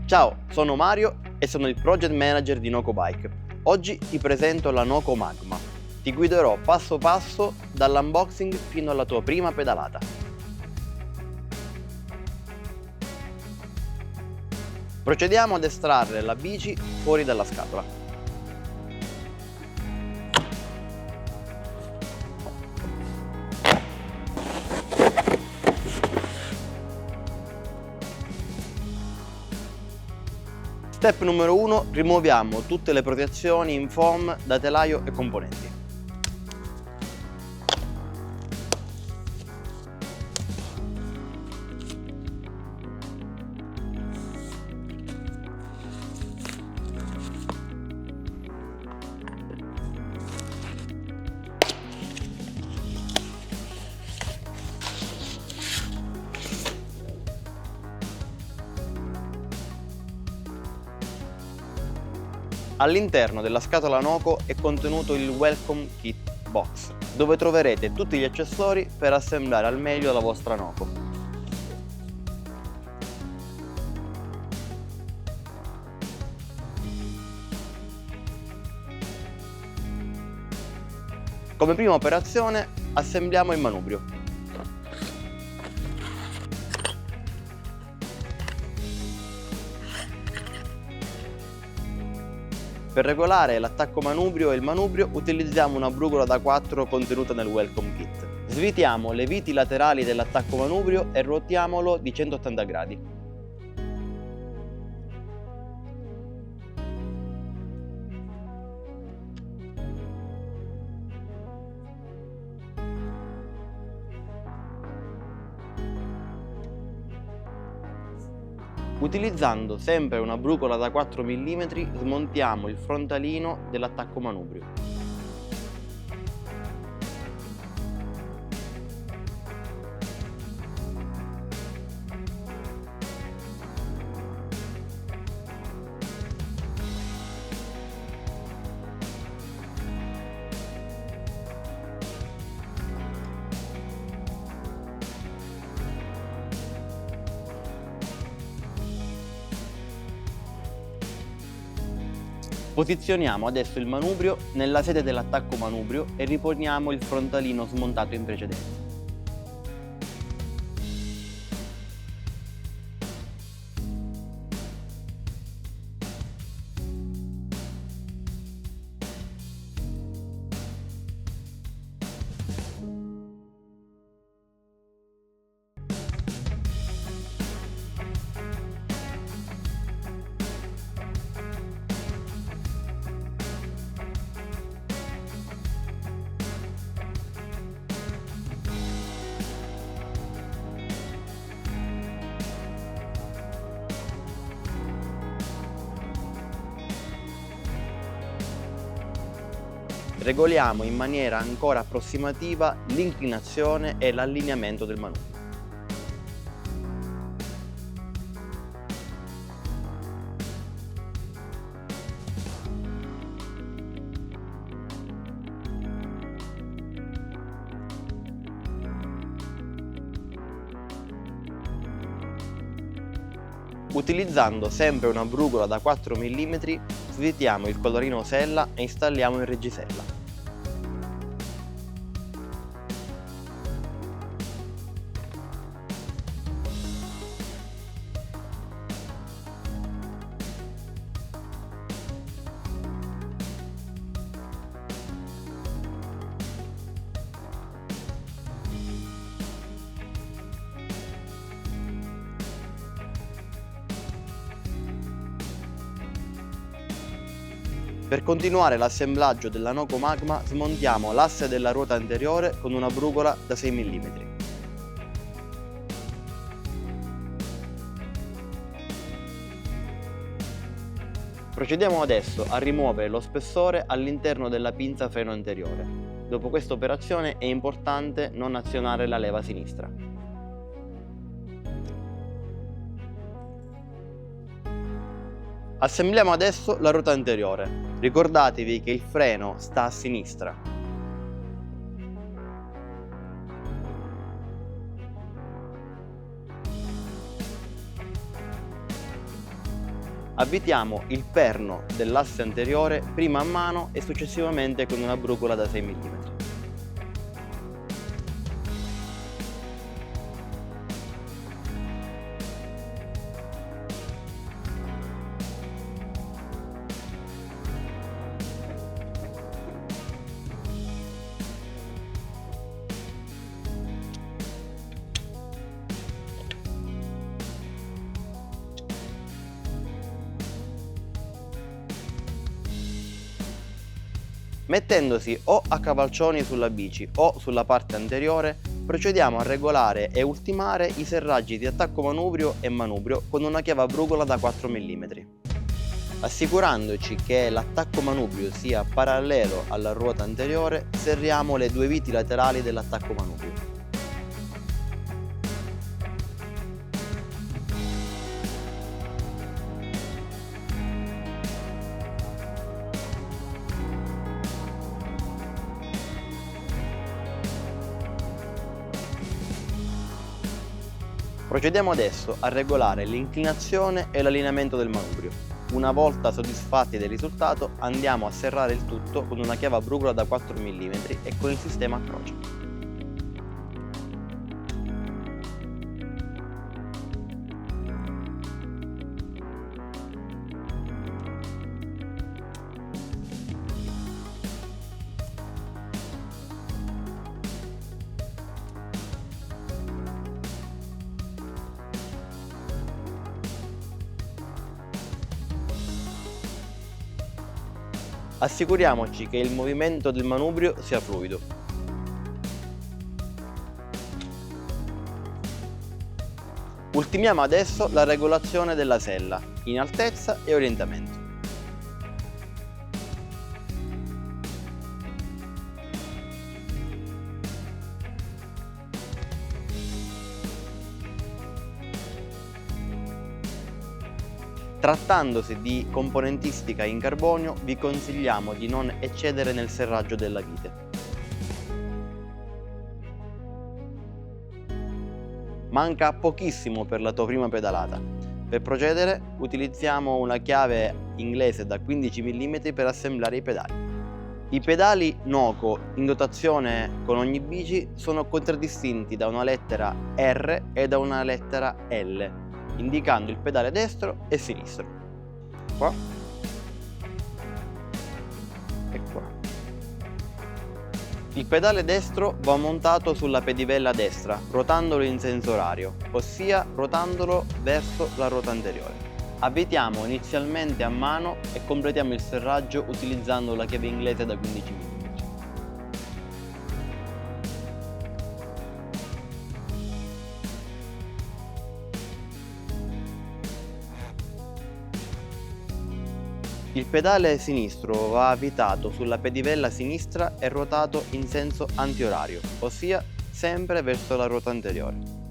Ciao, sono Mario e sono il Project Manager di Noco Bike. Oggi ti presento la Noco Magma. Ti guiderò passo passo dall'unboxing fino alla tua prima pedalata. Procediamo ad estrarre la bici fuori dalla scatola. Step numero 1, rimuoviamo tutte le protezioni in foam da telaio e componenti. All'interno della scatola Noco è contenuto il Welcome Kit Box, dove troverete tutti gli accessori per assemblare al meglio la vostra Noco. Come prima operazione assembliamo il manubrio. Per regolare l'attacco manubrio e il manubrio utilizziamo una brugola da 4 contenuta nel Welcome Kit. Svitiamo le viti laterali dell'attacco manubrio e ruotiamolo di 180 gradi. Utilizzando sempre una brugola da 4 mm smontiamo il frontalino dell'attacco manubrio. Posizioniamo adesso il manubrio nella sede dell'attacco manubrio e riponiamo il frontalino smontato in precedenza. Regoliamo in maniera ancora approssimativa l'inclinazione e l'allineamento del manubrio. Utilizzando sempre una brugola da 4 mm, svitiamo il colorino sella e installiamo il reggisella. Per continuare l'assemblaggio della Noco Magma smontiamo l'asse della ruota anteriore con una brugola da 6 mm. Procediamo adesso a rimuovere lo spessore all'interno della pinza freno anteriore. Dopo questa operazione è importante non azionare la leva sinistra. Assembliamo adesso la ruota anteriore. Ricordatevi che il freno sta a sinistra. Avvitiamo il perno dell'asse anteriore prima a mano e successivamente con una brugola da 6 mm. Mettendosi o a cavalcioni sulla bici o sulla parte anteriore, procediamo a regolare e ultimare i serraggi di attacco manubrio e manubrio con una chiave a brugola da 4 mm. Assicurandoci che l'attacco manubrio sia parallelo alla ruota anteriore, serriamo le due viti laterali dell'attacco manubrio. Procediamo adesso a regolare l'inclinazione e l'allineamento del manubrio. Una volta soddisfatti del risultato, andiamo a serrare il tutto con una chiave a brugola da 4 mm e con il sistema a croce. Assicuriamoci che il movimento del manubrio sia fluido. Ultimiamo adesso la regolazione della sella in altezza e orientamento. Trattandosi di componentistica in carbonio, vi consigliamo di non eccedere nel serraggio della vite. Manca pochissimo per la tua prima pedalata. Per procedere utilizziamo una chiave inglese da 15 mm per assemblare i pedali. I pedali Noco in dotazione con ogni bici sono contraddistinti da una lettera R e da una lettera L, indicando il pedale destro e sinistro. Qua e qua. Il pedale destro va montato sulla pedivella destra, ruotandolo in senso orario, ossia ruotandolo verso la ruota anteriore. Avvitiamo inizialmente a mano e completiamo il serraggio utilizzando la chiave inglese da 15 mm. Il pedale sinistro va avvitato sulla pedivella sinistra e ruotato in senso antiorario, ossia sempre verso la ruota anteriore.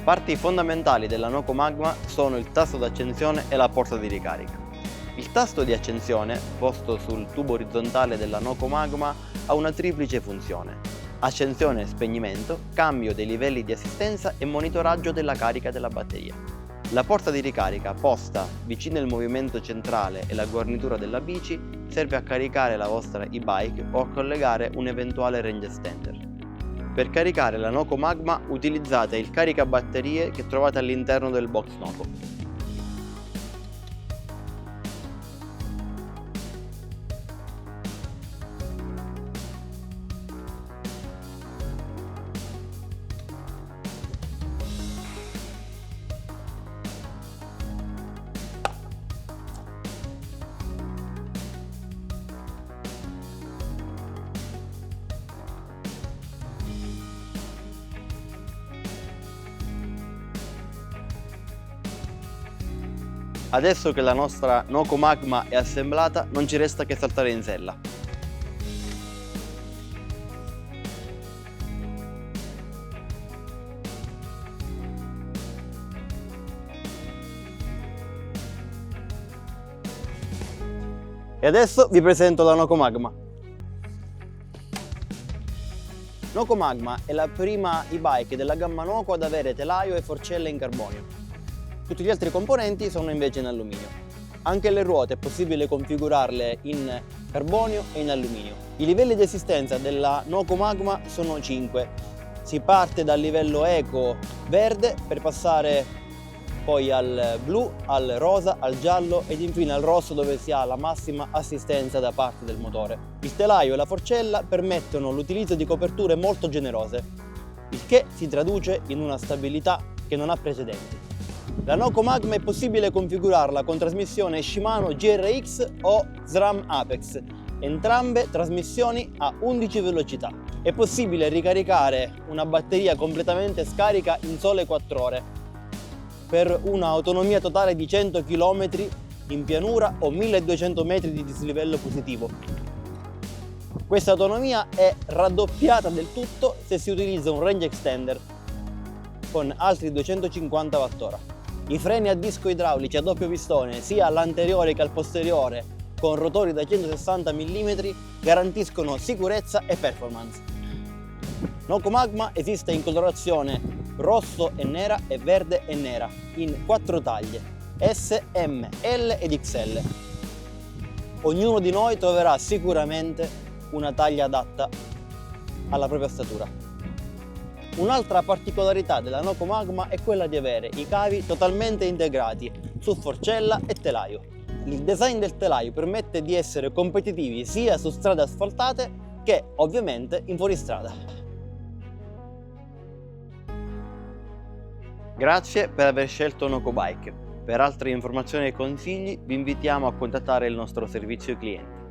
Parti fondamentali della Noco Magma sono il tasto d'accensione e la porta di ricarica. Il tasto di accensione, posto sul tubo orizzontale della Noco Magma, ha una triplice funzione: accensione e spegnimento, cambio dei livelli di assistenza e monitoraggio della carica della batteria. La porta di ricarica, posta vicino al movimento centrale e la guarnitura della bici, serve a caricare la vostra e-bike o a collegare un eventuale range extender. Per caricare la Noco Magma utilizzate il caricabatterie che trovate all'interno del box Noco. Adesso che la nostra Noco Magma è assemblata, non ci resta che saltare in sella. E adesso vi presento la Noco Magma. Noco Magma è la prima e-bike della gamma Noco ad avere telaio e forcelle in carbonio. Tutti gli altri componenti sono invece in alluminio. Anche le ruote è possibile configurarle in carbonio e in alluminio. I livelli di assistenza della Noco Magma sono 5. Si parte dal livello eco verde per passare poi al blu, al rosa, al giallo ed infine al rosso, dove si ha la massima assistenza da parte del motore. Il telaio e la forcella permettono l'utilizzo di coperture molto generose, il che si traduce in una stabilità che non ha precedenti. La Noco Magma è possibile configurarla con trasmissione Shimano GRX o SRAM Apex, entrambe trasmissioni a 11 velocità. È possibile ricaricare una batteria completamente scarica in sole 4 ore, per un'autonomia totale di 100 km in pianura o 1200 metri di dislivello positivo. Questa autonomia è raddoppiata del tutto se si utilizza un range extender con altri 250 Wh. I freni a disco idraulici a doppio pistone, sia all'anteriore che al posteriore, con rotori da 160 mm, garantiscono sicurezza e performance. Noco Magma esiste in colorazione rosso e nera e verde e nera, in 4 taglie, S, M, L ed XL. Ognuno di noi troverà sicuramente una taglia adatta alla propria statura. Un'altra particolarità della Noco Magma è quella di avere i cavi totalmente integrati su forcella e telaio. Il design del telaio permette di essere competitivi sia su strade asfaltate che ovviamente in fuoristrada. Grazie per aver scelto Noco Bike. Per altre informazioni e consigli vi invitiamo a contattare il nostro servizio clienti.